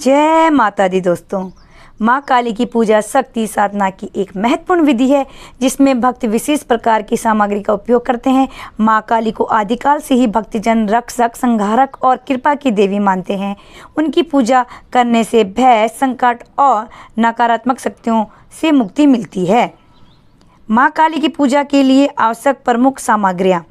जय माता दी दोस्तों। माँ काली की पूजा शक्ति साधना की एक महत्वपूर्ण विधि है जिसमें भक्त विशेष प्रकार की सामग्री का उपयोग करते हैं। माँ काली को आदिकाल से ही भक्तजन रक्षक, संहारक और कृपा की देवी मानते हैं। उनकी पूजा करने से भय, संकट और नकारात्मक शक्तियों से मुक्ति मिलती है। माँ काली की पूजा के लिए आवश्यक प्रमुख सामग्रियाँ।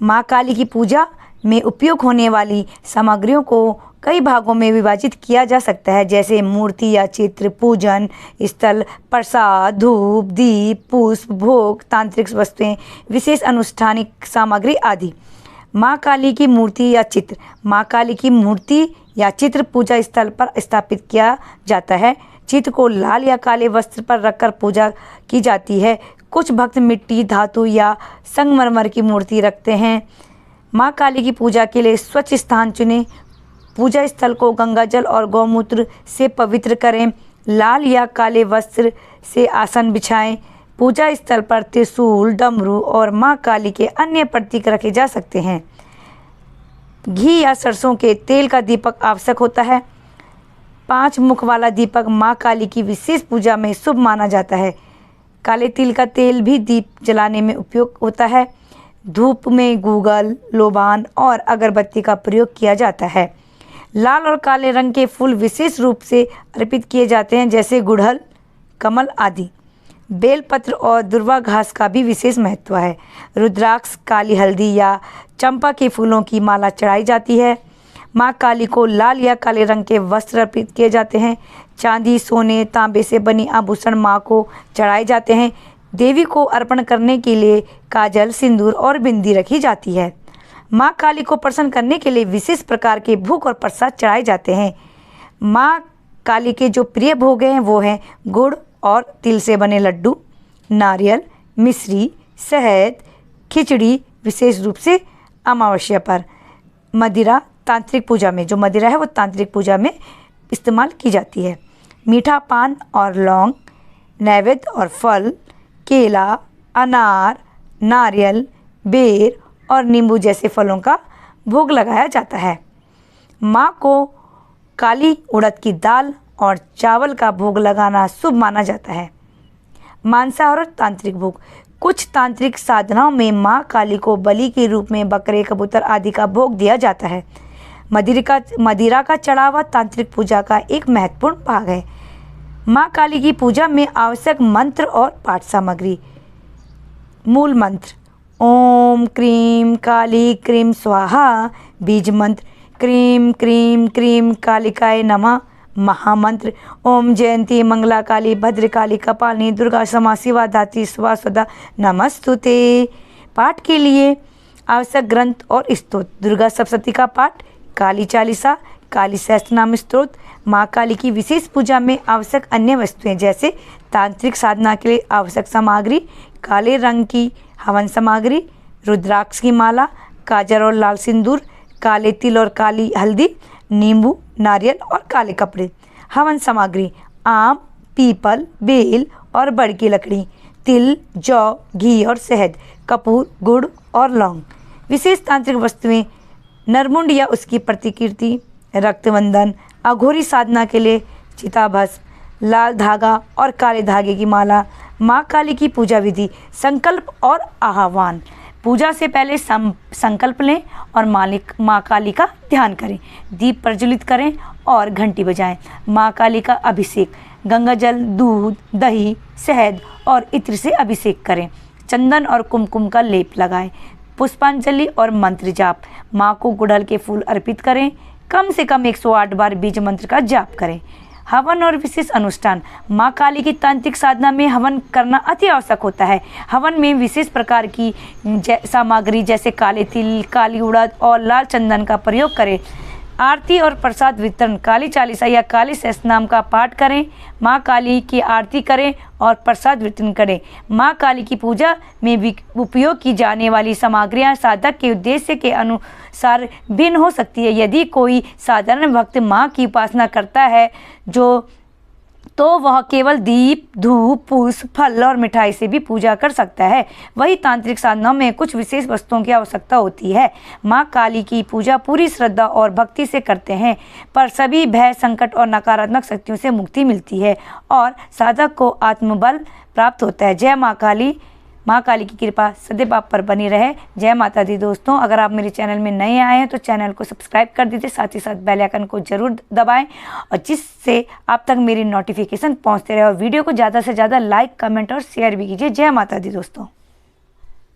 माँ काली की पूजा में उपयोग होने वाली सामग्रियों को कई भागों में विभाजित किया जा सकता है, जैसे मूर्ति या चित्र, पूजन स्थल, प्रसाद, धूप, दीप, पुष्प, भोग, तांत्रिक वस्तुएं, विशेष अनुष्ठानिक सामग्री आदि। माँ काली की मूर्ति या चित्र। माँ काली की मूर्ति या चित्र पूजा स्थल पर स्थापित किया जाता है। चित्र को लाल या काले वस्त्र पर रखकर पूजा की जाती है। कुछ भक्त मिट्टी, धातु या संगमरमर की मूर्ति रखते हैं। माँ काली की पूजा के लिए स्वच्छ स्थान चुनें। पूजा स्थल को गंगाजल और गौमूत्र से पवित्र करें। लाल या काले वस्त्र से आसन बिछाएं। पूजा स्थल पर त्रिशूल, डमरू और माँ काली के अन्य प्रतीक रखे जा सकते हैं। घी या सरसों के तेल का दीपक आवश्यक होता है। 5 मुख वाला दीपक माँ काली की विशेष पूजा में शुभ माना जाता है। काले तिल का तेल भी दीप जलाने में उपयोग होता है। धूप में गूगल, लोबान और अगरबत्ती का प्रयोग किया जाता है। लाल और काले रंग के फूल विशेष रूप से अर्पित किए जाते हैं, जैसे गुड़हल, कमल आदि। बेलपत्र और दुर्वा घास का भी विशेष महत्व है। रुद्राक्ष, काली हल्दी या चंपा के फूलों की माला चढ़ाई जाती है। माँ काली को लाल या काले रंग के वस्त्र अर्पित किए जाते हैं। चांदी, सोने, तांबे से बनी आभूषण माँ को चढ़ाए जाते हैं। देवी को अर्पण करने के लिए काजल, सिंदूर और बिंदी रखी जाती है। माँ काली को प्रसन्न करने के लिए विशेष प्रकार के भोग और प्रसाद चढ़ाए जाते हैं। माँ काली के जो प्रिय भोग हैं वो हैं गुड़ और तिल से बने लड्डू, नारियल, मिश्री, शहद, खिचड़ी, विशेष रूप से अमावस्या पर। मदिरा तांत्रिक पूजा में, जो मदिरा है वो तांत्रिक पूजा में इस्तेमाल की जाती है। मीठा पान और लौंग, नैवेद्य और फल, केला, अनार, नारियल, बेर और नींबू जैसे फलों का भोग लगाया जाता है। माँ को काली उड़द की दाल और चावल का भोग लगाना शुभ माना जाता है। मांसाहार और तांत्रिक भोग। कुछ तांत्रिक साधनाओं में माँ काली को बलि के रूप में बकरे, कबूतर आदि का भोग दिया जाता है। मदिरा का चढ़ावा तांत्रिक पूजा का एक महत्वपूर्ण भाग है। माँ काली की पूजा में आवश्यक मंत्र और पाठ सामग्री। मूल मंत्र: ओम क्रीम काली क्रीम स्वाहा। बीज मंत्र: क्रीम क्रीम क्रीम कालिकाय नमः। महामंत्र: ओम जयंती मंगला काली भद्रकाली कपालिनी दुर्गा क्षमा शिवा धात्री स्वाहा स्वदा नमस्तुते। पाठ के लिए आवश्यक ग्रंथ और स्तोत्र: दुर्गा सप्तशती का पाठ, काली चालीसा, काली सहस्त्रनाम स्तोत्र। माँ काली की विशेष पूजा में आवश्यक अन्य वस्तुएं, जैसे तांत्रिक साधना के लिए आवश्यक सामग्री: काले रंग की हवन सामग्री, रुद्राक्ष की माला, काजल और लाल सिंदूर, काले तिल और काली हल्दी, नींबू, नारियल और काले कपड़े। हवन सामग्री: आम, पीपल, बेल और बड़ की लकड़ी, तिल, जौ, घी और शहद, कपूर, गुड़ और लौंग। विशेष तांत्रिक वस्तुएं: नरमुंड या उसकी प्रतिकृति, रक्तबंधन, अघोरी साधना के लिए चिताभस्म, लाल धागा और काले धागे की माला। माँ काली की पूजा विधि: संकल्प और आह्वान। पूजा से पहले संकल्प लें और माँ काली का ध्यान करें। दीप प्रज्वलित करें और घंटी बजाएं। माँ काली का अभिषेक: गंगाजल, दूध, दही, शहद और इत्र से अभिषेक करें। चंदन और कुमकुम का लेप लगाएं। पुष्पांजलि और मंत्र जाप: माँ को गुड़हल के फूल अर्पित करें। कम से कम 108 बार बीज मंत्र का जाप करें। हवन और विशेष अनुष्ठान: माँ काली की तांत्रिक साधना में हवन करना अति आवश्यक होता है। हवन में विशेष प्रकार की सामग्री जैसे काले तिल, काली उड़द और लाल चंदन का प्रयोग करें। आरती और प्रसाद वितरण: काली चालीसा या काली सहस्त्रनाम का पाठ करें। माँ काली की आरती करें और प्रसाद वितरण करें। माँ काली की पूजा में उपयोग की जाने वाली सामग्रियाँ साधक के उद्देश्य के अनुसार भिन्न हो सकती है। यदि कोई साधारण भक्त माँ की उपासना करता है जो तो वह केवल दीप, धूप, पुष्प, फल और मिठाई से भी पूजा कर सकता है। वही तांत्रिक साधनों में कुछ विशेष वस्तुओं की आवश्यकता होती है। माँ काली की पूजा पूरी श्रद्धा और भक्ति से करते हैं, पर सभी भय, संकट और नकारात्मक शक्तियों से मुक्ति मिलती है और साधक को आत्मबल प्राप्त होता है। जय माँ काली। माँ काली की कृपा सदैव आप पर बनी रहे। जय माता दी। दोस्तों, अगर आप मेरे चैनल में नए आए हैं तो चैनल को सब्सक्राइब कर दीजिए, साथ ही साथ बेल आइकन को जरूर दबाएं और जिससे आप तक मेरी नोटिफिकेशन पहुंचते रहे। और वीडियो को ज़्यादा से ज़्यादा लाइक, कमेंट और शेयर भी कीजिए। जय माता दी दोस्तों।